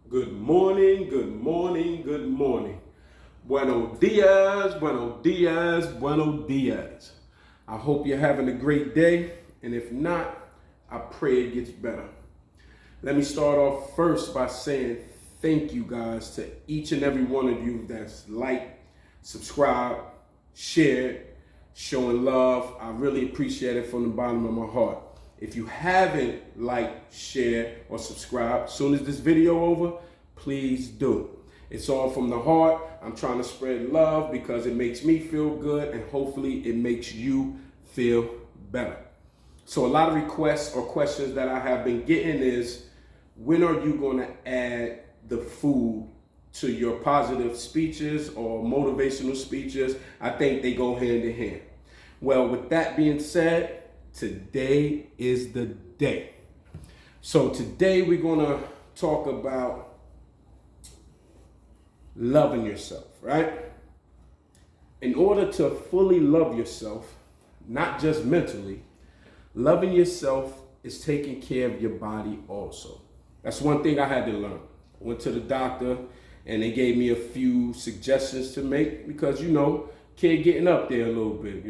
Good morning, good morning, good morning. Buenos dias, buenos dias, buenos dias. I hope you're having a great day, and if not, I pray it gets better. Let me start off first by saying thank you guys to each and every one of you that's liked, subscribed, shared, showing love. I really appreciate it from the bottom of my heart. If you haven't liked, shared, or subscribed, as soon as this video over, please do. It's all from the heart. I'm trying to spread love because it makes me feel good and hopefully it makes you feel better. So a lot of requests or questions that I have been getting is, when are you going to add the food to your positive speeches or motivational speeches? I think they go hand in hand. Well, with that being said, today is the day. So today we're going to talk about loving yourself, right? In order to fully love yourself, not just mentally, loving yourself is taking care of your body also. That's one thing I had to learn. I went to the doctor and they gave me a few suggestions to make because, kid getting up there a little bit,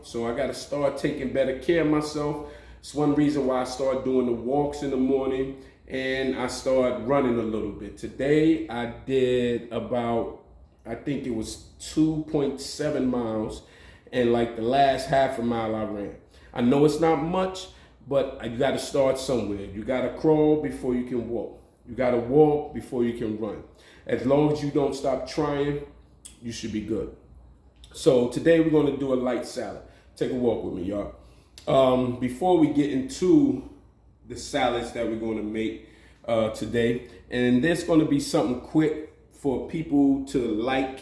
So I got to start taking better care of myself. It's one reason why I started doing the walks in the morning and I started running a little bit. Today I did about, I think it was 2.7 miles, and like the last half a mile I ran. I know it's not much, but you got to start somewhere. You got to crawl before you can walk. You got to walk before you can run. As long as you don't stop trying, you should be good. So today we're going to do a light salad. Take a walk with me, y'all. Before we get into the salads that we're going to make today, and there's going to be something quick for people to like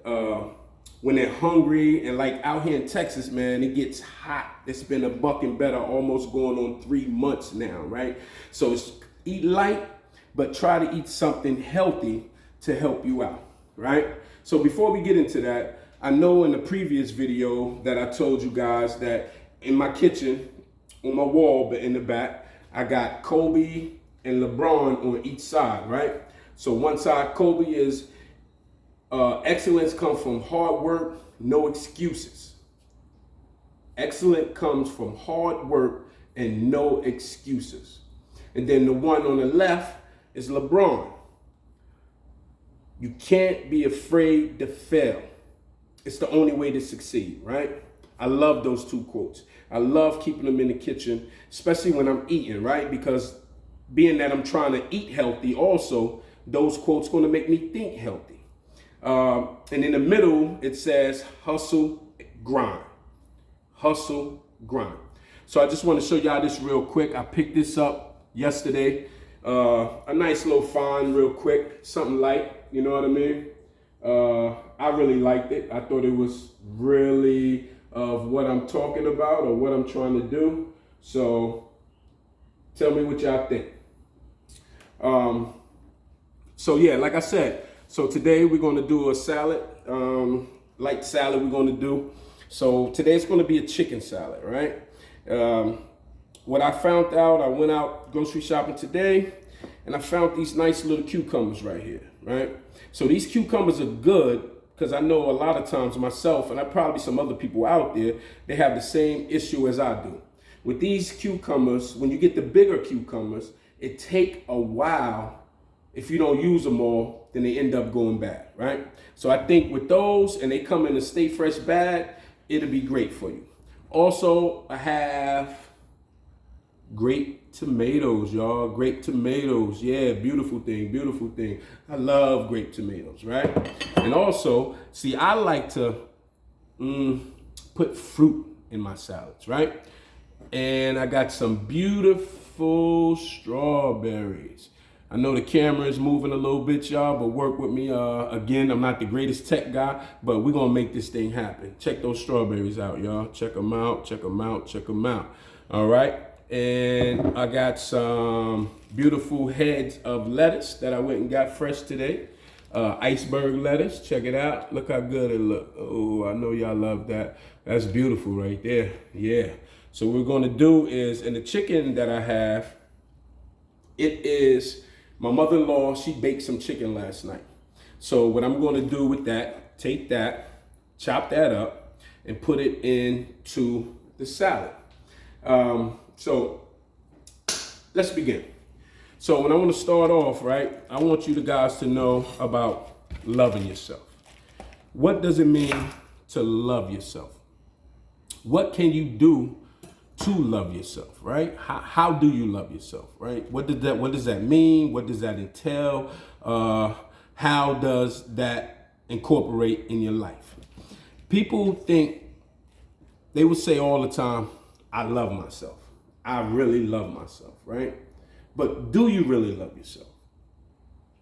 when they're hungry. And like out here in Texas, man, it gets hot. It's been a buck and better almost going on 3 months now, right? So it's eat light, but try to eat something healthy to help you out, right? So before we get into that, I know in the previous video that I told you guys that in my kitchen, on my wall, but in the back, I got Kobe and LeBron on each side, right? So one side, Kobe is excellence comes from hard work, no excuses. Excellence comes from hard work and no excuses. And then the one on the left is LeBron. You can't be afraid to fail. It's the only way to succeed, right? I love those two quotes. I love keeping them in the kitchen, especially when I'm eating, right? Because being that I'm trying to eat healthy also, those quotes going to make me think healthy. And in the middle, it says hustle, grind. Hustle, grind. So I just want to show y'all this real quick. I picked this up yesterday. A nice little find real quick. Something light, you know what I mean? I really liked it. I thought it was really of what I'm talking about or what I'm trying to do. So tell me what y'all think. So yeah, like I said, so today we're going to do a salad, light salad we're going to do. So today it's going to be a chicken salad, right? What I found out, I went out grocery shopping today and I found these nice little cucumbers right here, right? So these cucumbers are good because I know a lot of times myself, and I probably some other people out there, they have the same issue as I do. With these cucumbers, when you get the bigger cucumbers, it take a while. If you don't use them all, then they end up going bad, right? So I think with those, and they come in a Stay Fresh bag, it'll be great for you. Also, I have grape tomatoes, y'all. Grape tomatoes. Yeah, beautiful thing, beautiful thing. I love grape tomatoes, right? And also, see, I like to put fruit in my salads, right? And I got some beautiful strawberries. I know the camera is moving a little bit, y'all, but work with me. Again, I'm not the greatest tech guy, but we're going to make this thing happen. Check those strawberries out, y'all. Check them out, check them out, check them out. All right. And I got some beautiful heads of lettuce that I went and got fresh today. Iceberg lettuce, check it out. Look how good it look. Oh, I know y'all love that. That's beautiful right there. Yeah. So what we're going to do is, and the chicken that I have, it is My mother-in-law, she baked some chicken last night. So what I'm going to do with that, take that, chop that up, and put it into the salad. So let's begin. So when I want to start off, right, I want you guys to know about loving yourself. What does it mean to love yourself? What can you do to love yourself, right? How do you love yourself, right? What does that mean? What does that entail? How does that incorporate in your life? People think, they would say all the time, I love myself. I really love myself, right? But do you really love yourself?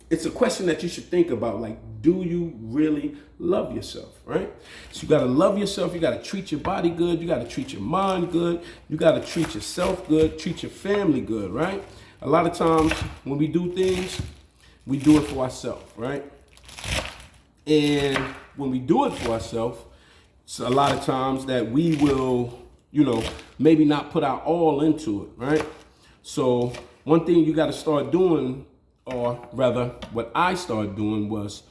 It's a question that you should think about, like, do you really love yourself, right? So you got to love yourself. You got to treat your body good. You got to treat your mind good. You got to treat yourself good, treat your family good, right? A lot of times when we do things, we do it for ourselves, right? And when we do it for ourselves, it's a lot of times that we will, maybe not put our all into it, right? So one thing you got to start doing, or rather what I started doing, was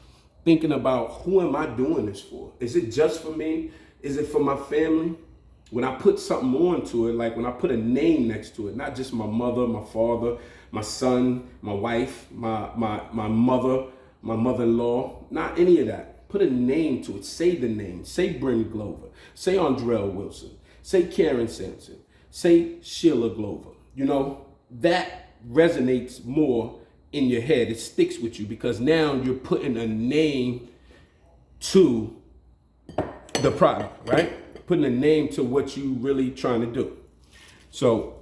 thinking about, who am I doing this for? Is it just for me? Is it for my family? When I put something on to it, like when I put a name next to it, not just my mother, my father, my son, my wife, my mother, my mother-in-law, not any of that. Put a name to it. Say the name. Say Bryn Glover. Say Andrell Wilson. Say Karen Sampson. Say Sheila Glover. That resonates more in your head. It sticks with you because now you're putting a name to the product, right? Putting a name to what you really trying to do. So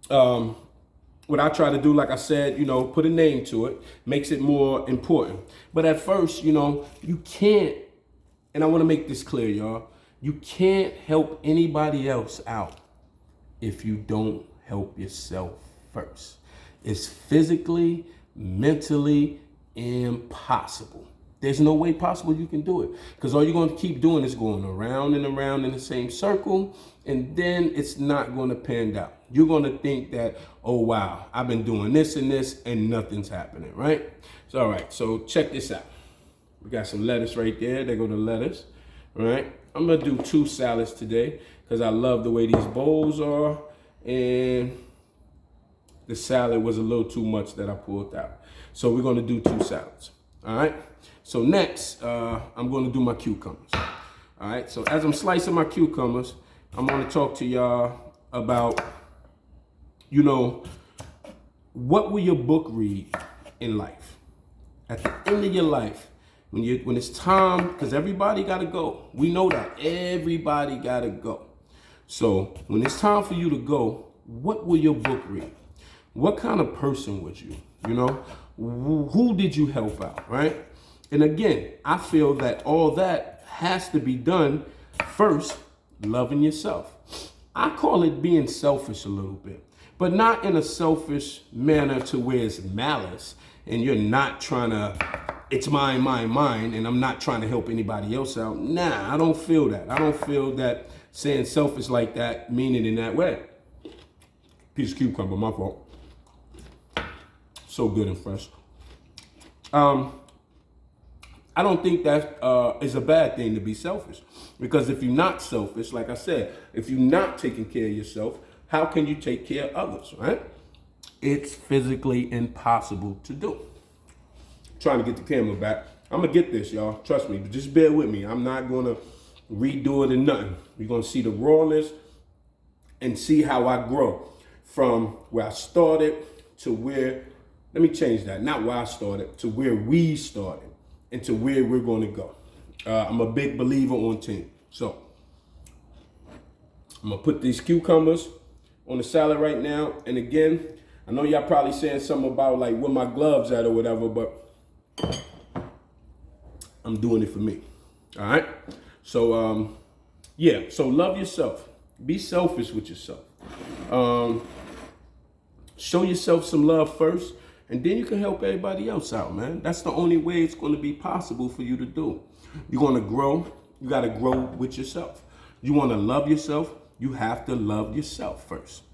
what I try to do, like I said, put a name to it, makes it more important. But at first, you can't, and I want to make this clear, y'all, you can't help anybody else out if you don't help yourself first. It's physically, mentally impossible. There's no way possible you can do it, because all you're going to keep doing is going around and around in the same circle, and then it's not going to pan out. You're going to think that, oh, wow, I've been doing this and this and nothing's happening, right? So, all right, so check this out. We got some lettuce right there. There go the lettuce, right? I'm going to do 2 salads today because I love the way these bowls are, and the salad was a little too much that I pulled out. So we're going to do 2 salads, all right? So next, I'm going to do my cucumbers. All right, so as I'm slicing my cucumbers, I'm going to talk to y'all about, what will your book read in life? At the end of your life, when it's time, because everybody got to go. We know that. Everybody got to go. So when it's time for you to go, what will your book read? What kind of person was you? Who did you help out, right? And again, I feel that all that has to be done first, loving yourself. I call it being selfish a little bit, but not in a selfish manner to where it's malice and you're not trying to, it's mine, mine, mine, and I'm not trying to help anybody else out. Nah, I don't feel that. I don't feel that saying selfish like that, meaning in that way. Piece of cucumber, my fault. So good and fresh. I don't think that is a bad thing to be selfish, because if you're not selfish, like I said, if you're not taking care of yourself, how can you take care of others, right? It's physically impossible to do. Trying to get the camera back. I'm going to get this, y'all. Trust me. But just bear with me. I'm not going to redo it or nothing. We're going to see the rawness and see how I grow from where I started to where, let me change that. Not where I started, to where we started. And to where we're going to go. I'm a big believer on team. So I'm going to put these cucumbers on the salad right now. And again, I know y'all probably saying something about like where my gloves at or whatever, but I'm doing it for me. All right. So, so love yourself. Be selfish with yourself. Show yourself some love first. And then you can help everybody else out, man. That's the only way it's going to be possible for you to do. You're going to grow. You got to grow with yourself. You want to love yourself. You have to love yourself first.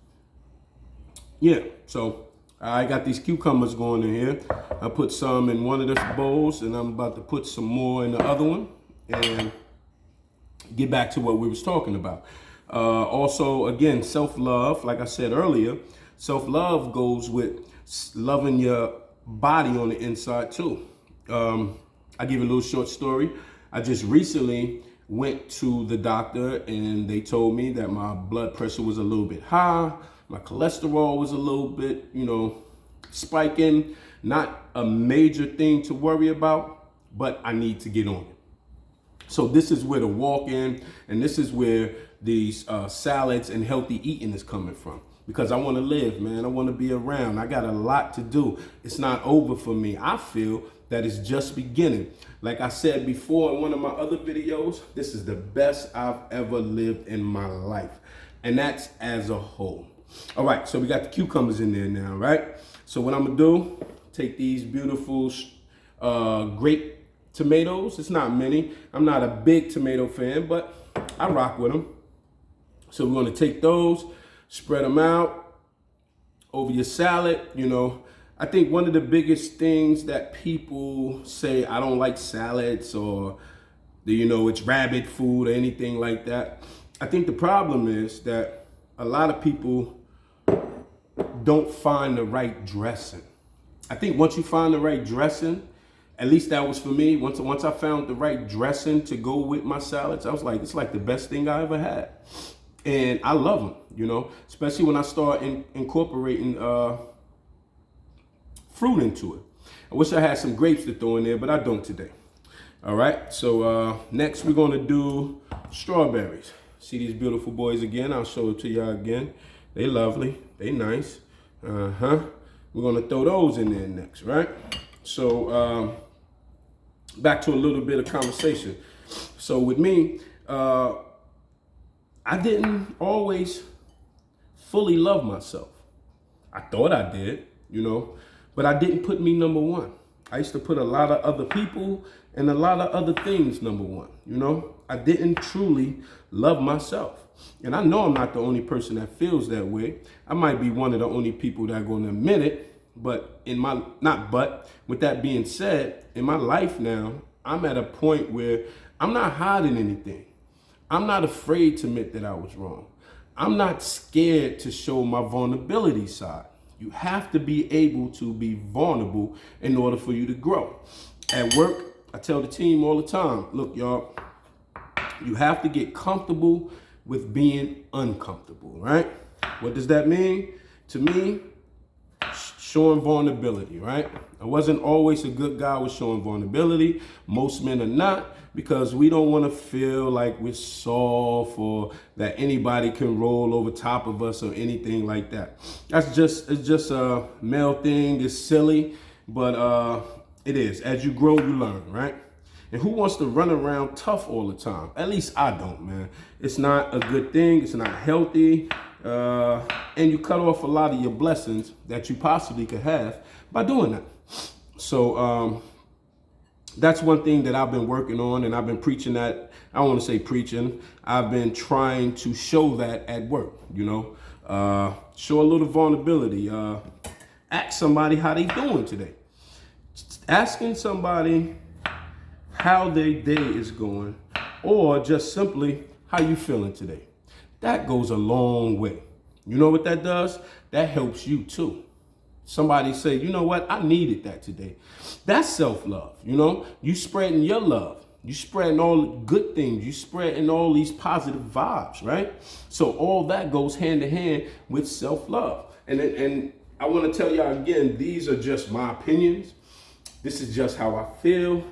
Yeah. So I got these cucumbers going in here. I put some in one of the bowls, and I'm about to put some more in the other one, and get back to what we was talking about. Also, again, self-love. Like I said earlier, self-love goes with loving your body on the inside too. I give you a little short story. I just recently went to the doctor, and they told me that my blood pressure was a little bit high. My cholesterol was a little bit, spiking. Not a major thing to worry about, but I need to get on it. So this is where the walk-in, and this is where these salads and healthy eating is coming from. Because I want to live, man. I want to be around. I got a lot to do. It's not over for me. I feel that it's just beginning. Like I said before in one of my other videos, this is the best I've ever lived in my life. And that's as a whole. All right, so we got the cucumbers in there now, right? So what I'm gonna do, take these beautiful grape tomatoes. It's not many. I'm not a big tomato fan, but I rock with them. So we're gonna take those, spread them out over your salad. I think one of the biggest things that people say, I don't like salads, or it's rabbit food or anything like that. I think the problem is that a lot of people don't find the right dressing. I think once you find the right dressing, at least that was for me. Once I found the right dressing to go with my salads, I was like, it's like the best thing I ever had. And I love them, especially when I start incorporating fruit into it. I wish I had some grapes to throw in there, but I don't today. All right, so next we're gonna do strawberries. See these beautiful boys again? I'll show it to y'all again. They lovely, they nice. We're gonna throw those in there next, right? So back to a little bit of conversation. So with me, I didn't always fully love myself. I thought I did, but I didn't put me number one. I used to put a lot of other people and a lot of other things number one, I didn't truly love myself. And I know I'm not the only person that feels that way. I might be one of the only people that are going to admit it, but with that being said, in my life now, I'm at a point where I'm not hiding anything. I'm not afraid to admit that I was wrong. I'm not scared to show my vulnerability side. You have to be able to be vulnerable in order for you to grow. At work, I tell the team all the time, look, y'all, you have to get comfortable with being uncomfortable, right? What does that mean? To me, showing vulnerability, right? I wasn't always a good guy with showing vulnerability. Most men are not, because we don't want to feel like we're soft or that anybody can roll over top of us or anything like that. It's just a male thing. It's silly, but it is. As you grow, you learn, right? And who wants to run around tough all the time? At least I don't, man. It's not a good thing. It's not healthy. And you cut off a lot of your blessings that you possibly could have by doing that. So that's one thing that I've been working on, and I've been preaching that. I don't want to say preaching. I've been trying to show that at work, show a little vulnerability. Ask somebody how they doing today. Asking somebody how their day is going, or just simply how you feeling today. That goes a long way. You know what that does? That helps you too. Somebody say, you know what? I needed that today. That's self-love. You spreading your love. You spreading all the good things. You spreading all these positive vibes, right? So all that goes hand in hand with self-love. And I want to tell y'all again, these are just my opinions. This is just how I feel.